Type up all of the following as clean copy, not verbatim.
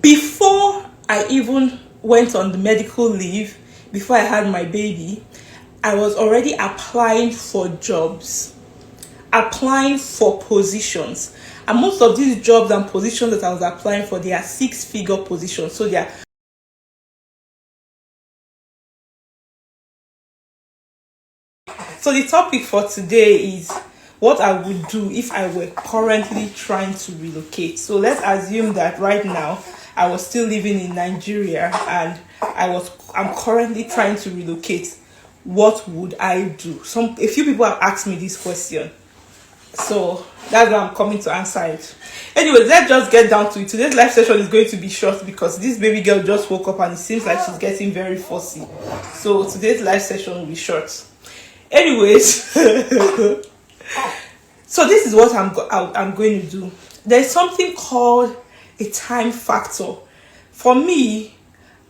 Before I even went on the medical leave, before I had my baby, I was already applying for jobs, applying for positions. And most of these jobs and positions that I was applying for, they are six-figure positions. So they are. So the topic for today is what I would do if I were currently trying to relocate. So let's assume that right now I was still living in Nigeria and I'm currently trying to relocate. What would I do? A few people have asked me this question, so that's why I'm coming to answer it. Anyways, let's just get down to it. Today's live session is going to be short because this baby girl just woke up and it seems like she's getting very fussy. So today's live session will be short. Anyways, so this is what I'm going to do. There's something called a time factor. For me,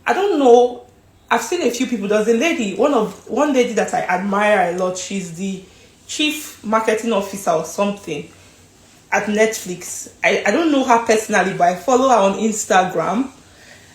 I don't know. I've seen a few people. There's a lady, one lady that I admire a lot. She's the chief marketing officer or something at Netflix. I don't know her personally, but I follow her on Instagram,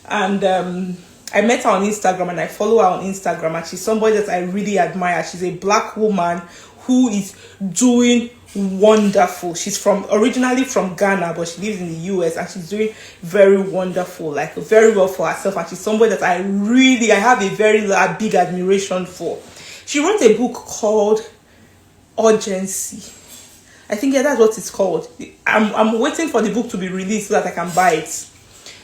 and I met her on Instagram and I follow her on Instagram, and she's somebody that I really admire. She's a black woman who is doing wonderful. She's originally from Ghana, but she lives in the US, and she's doing very wonderful, like very well for herself. And she's somebody that I have a very big admiration for. She wrote a book called Urgency. I think, yeah, that's what it's called. I'm waiting for the book to be released so that I can buy it.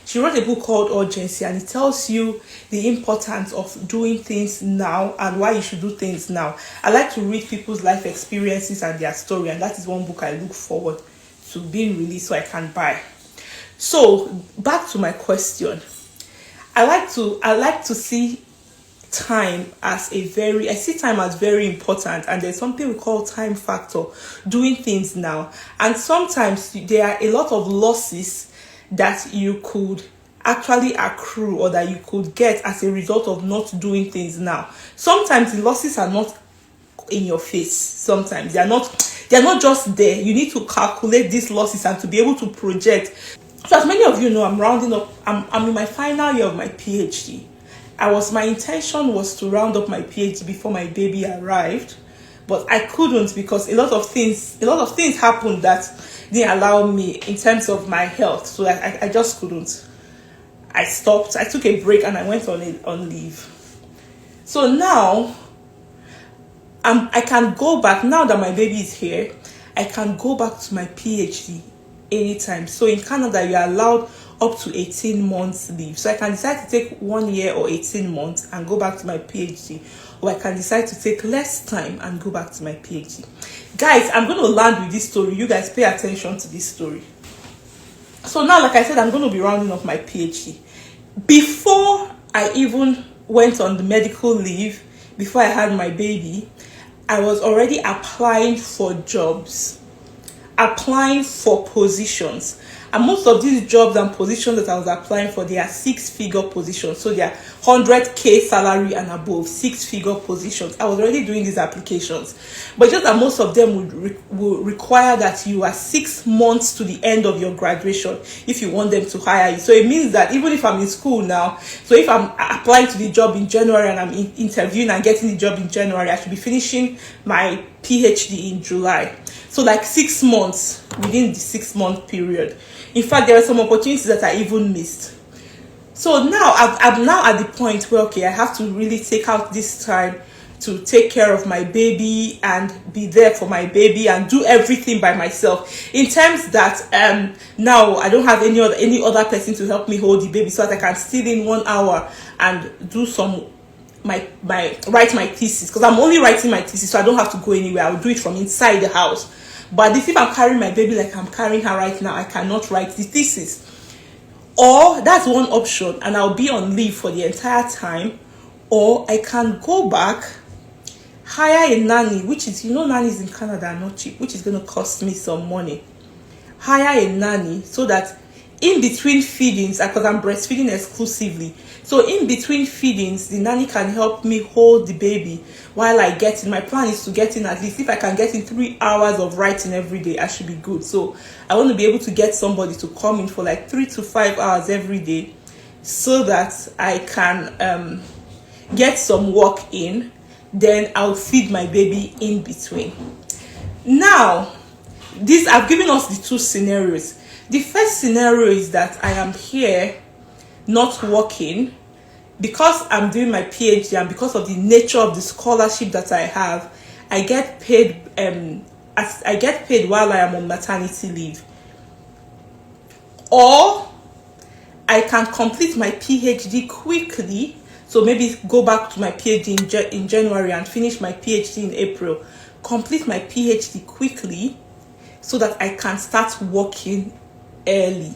She wrote a book called Urgency, and it tells you the importance of doing things now and why you should do things now. I like to read people's life experiences and their story, and that is one book I look forward to being released so I can buy. So back to my question. I like to see time as I see time as very important, and there's something we call time factor, doing things now. And sometimes there are a lot of losses that you could actually accrue or that you could get as a result of not doing things now. Sometimes the losses are not in your face. Sometimes they're not just there. You need to calculate these losses and to be able to project. So as many of you know, I'm rounding up. I'm in my final year of my PhD. My intention was to round up my PhD before my baby arrived, but I couldn't because a lot of things happened that didn't allow me in terms of my health. So I just couldn't. I stopped. I took a break and I went on leave. So now I can go back. Now that my baby is here, I can go back to my PhD anytime. So in Canada, you're allowed up to 18 months leave. So I can decide to take 1 year or 18 months and go back to my PhD. Or I can decide to take less time and go back to my PhD. Guys, I'm going to land with this story. You guys pay attention to this story. So now, like I said, I'm going to be rounding up my PhD. Before I even went on the medical leave, before I had my baby, I was already applying for jobs, applying for positions. And most of these jobs and positions that I was applying for, they are six-figure positions. So they are 100K salary and above, six-figure positions. I was already doing these applications. But just that most of them would require that you are 6 months to the end of your graduation if you want them to hire you. So it means that even if I'm in school now, so if I'm applying to the job in January and I'm interviewing and getting the job in January, I should be finishing my PhD in July. So like 6 months within the 6 month period. In fact, there are some opportunities that I even missed. So now I'm now at the point where, okay, I have to really take out this time to take care of my baby and be there for my baby and do everything by myself. In terms that now I don't have any other person to help me hold the baby, so that I can still in 1 hour and do write my thesis, because I'm only writing my thesis, so I don't have to go anywhere. I'll do it from inside the house. But if I'm carrying my baby like I'm carrying her right now, I cannot write the thesis. Or that's one option, and I'll be on leave for the entire time. Or I can go back, hire a nanny, which is, nannies in Canada are not cheap, which is going to cost me some money. Hire a nanny so that in between feedings, because I'm breastfeeding exclusively, so in between feedings the nanny can help me hold the baby while I get in. My plan is to get in at least, if I can get in 3 hours of writing every day, I should be good. So I want to be able to get somebody to come in for like 3 to 5 hours every day, so that I can get some work in, then I'll feed my baby in between. Now, this, I've given us the 2 scenarios. The first scenario is that I am here not working because I'm doing my PhD, and because of the nature of the scholarship that I have, I get paid while I am on maternity leave. Or I can complete my PhD quickly, so maybe go back to my PhD in January and finish my PhD in April, complete my PhD quickly so that I can start working early.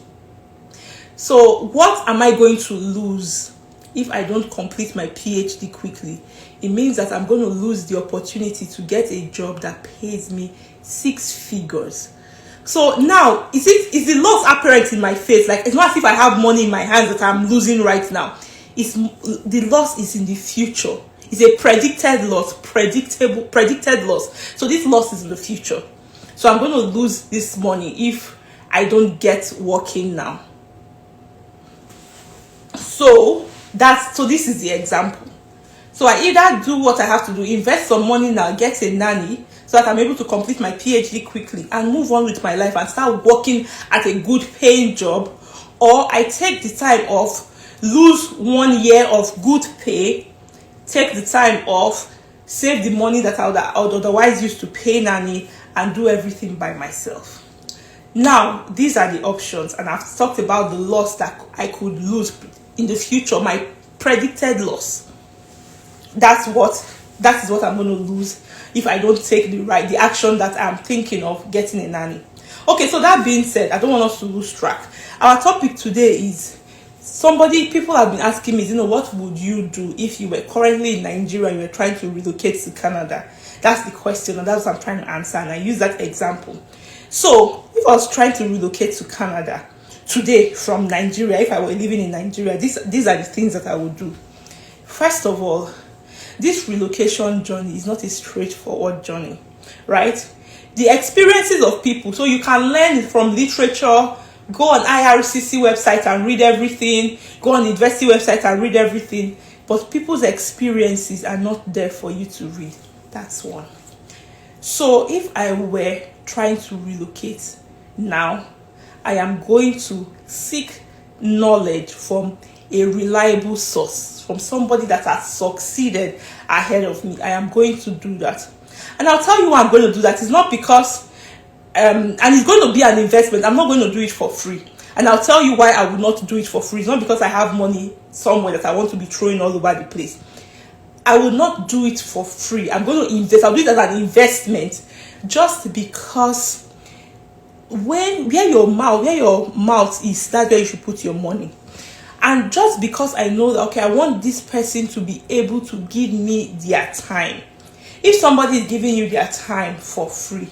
So what am I going to lose if I don't complete my PhD quickly? It means that I'm going to lose the opportunity to get a job that pays me 6 figures. So now, is the loss apparent in my face? Like, it's not as if I have money in my hands that I'm losing right now. The loss is in the future. It's a predicted loss, predicted loss. So this loss is in the future. So I'm going to lose this money if I don't get working now. So this is the example. So I either do what I have to do, invest some money now, get a nanny, so that I'm able to complete my PhD quickly and move on with my life and start working at a good paying job, or I take the time off, lose 1 year of good pay, take the time off, save the money that I would otherwise use to pay nanny, and do everything by myself. Now, these are the options, and I've talked about the loss that I could lose in the future, my predicted loss. That is what I'm going to lose if I don't take the action that I'm thinking of, getting a nanny. Okay, so that being said, I don't want us to lose track. Our topic today is, people have been asking me, what would you do if you were currently in Nigeria and you were trying to relocate to Canada? That's the question, and that's what I'm trying to answer, and I use that example. So if I was trying to relocate to Canada today from Nigeria, if I were living in Nigeria, these are the things that I would do. First of all, this relocation journey is not a straightforward journey, right? The experiences of people, so you can learn from literature, go on IRCC website and read everything, go on the university website and read everything, but people's experiences are not there for you to read. That's one. So if I were trying to relocate now, I am going to seek knowledge from a reliable source, from somebody that has succeeded ahead of me. I am going to do that. And I'll tell you why I'm going to do that. It's not because, and it's going to be an investment. I'm not going to do it for free. And I'll tell you why I will not do it for free. It's not because I have money somewhere that I want to be throwing all over the place. I will not do it for free. I'm going to invest. I'll do it as an investment, just because where your mouth is, that's where you should put your money. And just because I know that, okay, I want this person to be able to give me their time. If somebody is giving you their time for free,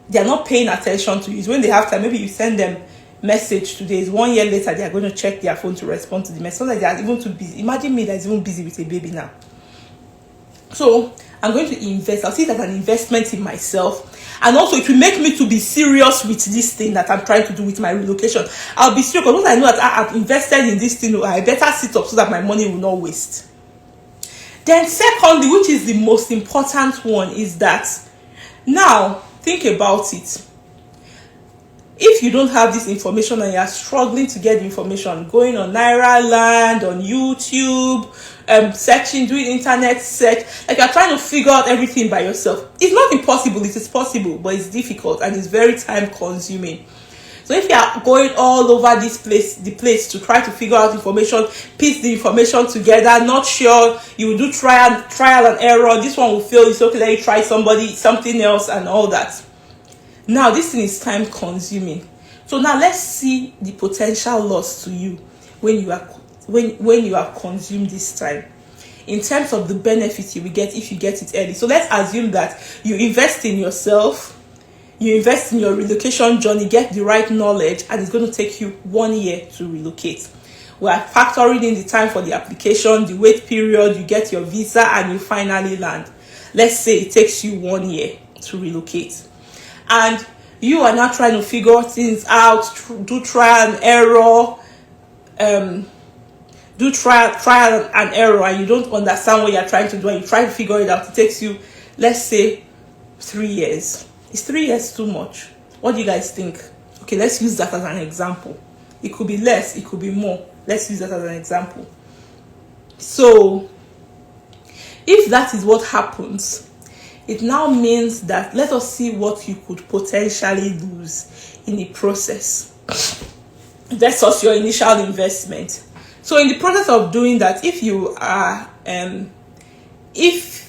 they're not paying attention to you. It's when they have time. Maybe you send them message today, 1 year later, they are going to check their phone to respond to the message. Sometimes they are even too busy. Imagine me that's even busy with a baby now. So I'm going to invest. I'll see it as an investment in myself. And also it will make me to be serious with this thing that I'm trying to do with my relocation. I'll be serious, because once I know that I've invested in this thing, I better sit up so that my money will not waste. Then secondly, which is the most important one, is that now think about it. If you don't have this information and you are struggling to get the information, going on Naira Land, on YouTube, searching, doing internet search, like you're trying to figure out everything by yourself. It's not impossible, it is possible, but it's difficult and it's very time consuming. So if you are going all over the place to try to figure out information, piece the information together, not sure, you will do trial and error, this one will fail, it's okay, let you try something else and all that. Now this thing is time consuming. So now let's see the potential loss to you when you have consumed this time, in terms of the benefits you will get if you get it early. So let's assume that you invest in yourself, you invest in your relocation journey, get the right knowledge, and it's going to take you 1 year to relocate. We are factoring in the time for the application, the wait period, you get your visa, and you finally land. Let's say it takes you 1 year to relocate. And you are now trying to figure things out, do trial and error, and you don't understand what you're trying to do, and you try to figure it out. It takes you, let's say, 3 years. Is 3 years too much? What do you guys think? Okay, let's use that as an example. It could be less, it could be more. Let's use that as an example. So if that is what happens, it now means that let us see what you could potentially lose in the process versus your initial investment. So in the process of doing that, if you are if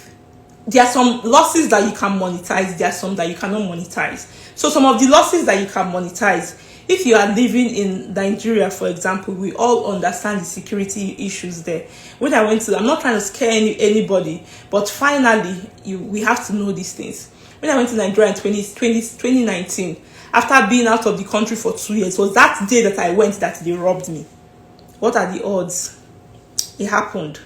there are some losses that you can monetize, there are some that you cannot monetize. So some of the losses that you can monetize, if you are living in Nigeria, for example, we all understand the security issues there. When I went to, I'm not trying to scare anybody, but finally, we have to know these things. When I went to Nigeria in 2019, after being out of the country for 2 years, was that day that I went that they robbed me. What are the odds? It happened.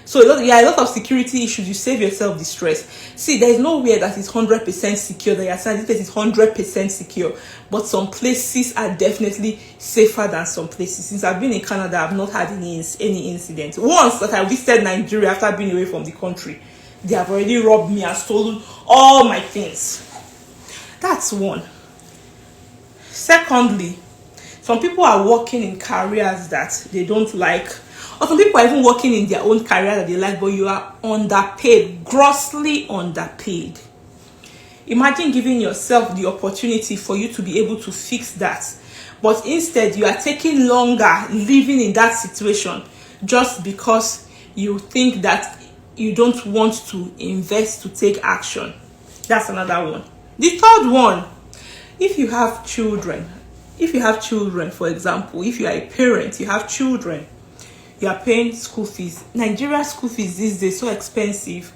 So a lot of security issues. You save yourself the stress. See, there is nowhere that is 100% secure. That you're saying this place is 100% secure, but some places are definitely safer than some places. Since I've been in Canada, I've not had any incident. Once that I visited Nigeria after being away from the country, they have already robbed me and stolen all my things. That's one. Secondly, some people are working in careers that they don't like. Or some people are even working in their own career that they like, but you are underpaid, grossly underpaid. Imagine giving yourself the opportunity for you to be able to fix that. But instead, you are taking longer living in that situation just because you think that you don't want to invest to take action. That's another one. The third one, if you have children, for example, if you are a parent, you have children, you are paying school fees. Nigeria school fees these days so expensive.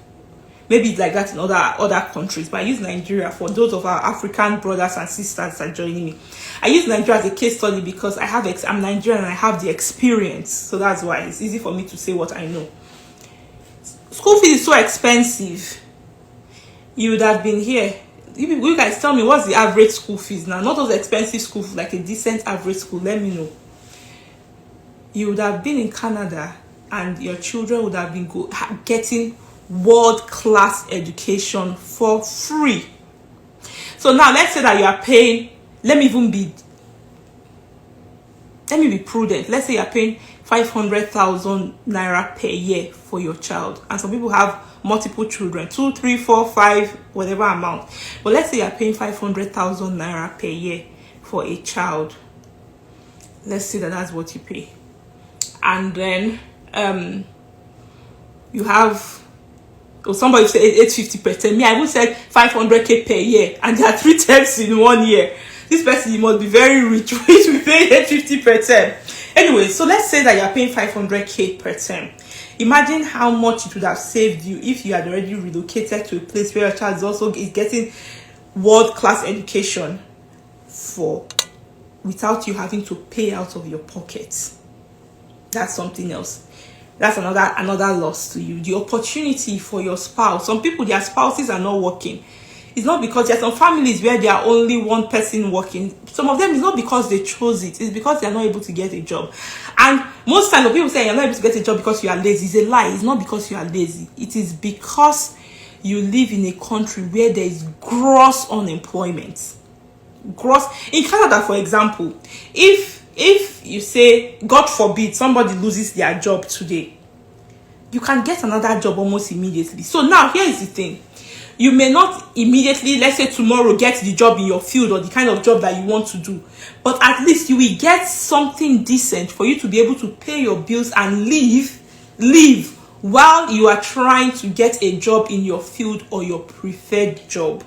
Maybe it's like that in other countries, but I use Nigeria for those of our African brothers and sisters that are joining me. I use Nigeria as a case study because I'm Nigerian and I have the experience, so that's why it's easy for me to say what I know. School fees is so expensive. You would have been here. You guys tell me, what's the average school fees now? Not those expensive school fees, like a decent average school. Let me know. You would have been in Canada and your children would have been getting world-class education for free. So now let's say that you are paying, let me be prudent. Let's say you are paying 500,000 naira per year for your child. And some people have multiple children, 2, 3, 4, 5, whatever amount. But let's say you are paying 500,000 naira per year for a child. Let's say that that's what you pay. And then you have, somebody said 850%. Me, I would say 500k per year, and there are 3 terms in 1 year. This person, you must be very rich to be paying 850%. Anyway, so let's say that you are paying 500k per term. Imagine how much it would have saved you if you had already relocated to a place where your child is also getting world-class education without you having to pay out of your pockets. That's something else. That's another loss to you. The opportunity for your spouse. Some people, their spouses are not working. It's not because there are some families where there are only one person working. Some of them, it's not because they chose it. It's because they are not able to get a job. And most times when people say you're not able to get a job because you are lazy, it's a lie. It's not because you are lazy. It is because you live in a country where there is gross unemployment. In Canada, for example, if you say, God forbid, somebody loses their job today, you can get another job almost immediately. So now, here is the thing. You may not immediately, let's say tomorrow, get the job in your field or the kind of job that you want to do. But at least you will get something decent for you to be able to pay your bills and live while you are trying to get a job in your field or your preferred job.